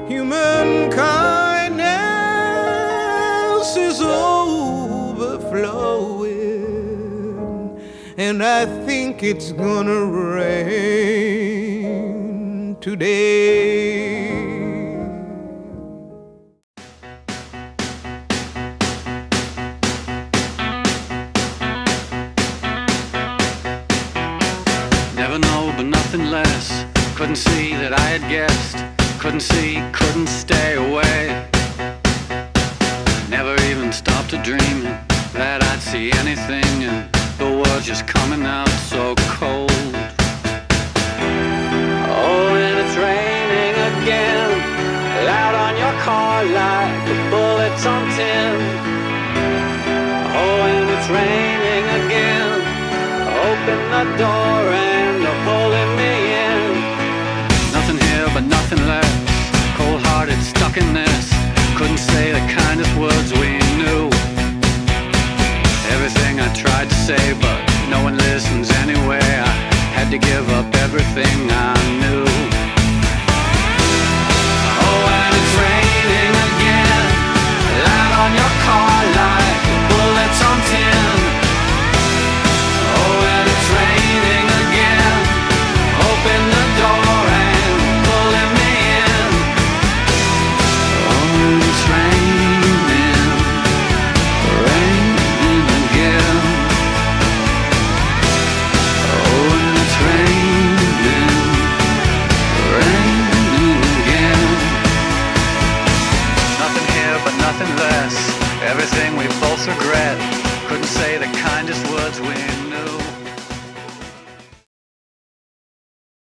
Human kindness is overflowing, and I think it's gonna rain today. Never know, but nothing less. Couldn't see that I had guessed. Couldn't see, couldn't stay away. Never even stopped to dream that I'd see anything, and the world's just coming out so cold. Oh, and it's raining again, loud on your car like the bullets on tin. Oh, and it's raining again, open the door and they're pulling me in. Nothing here but nothing left, cold-hearted, stuck in this. Couldn't say the kindest words we knew. Everything I tried to say, but no one listens anyway. I had to give up everything I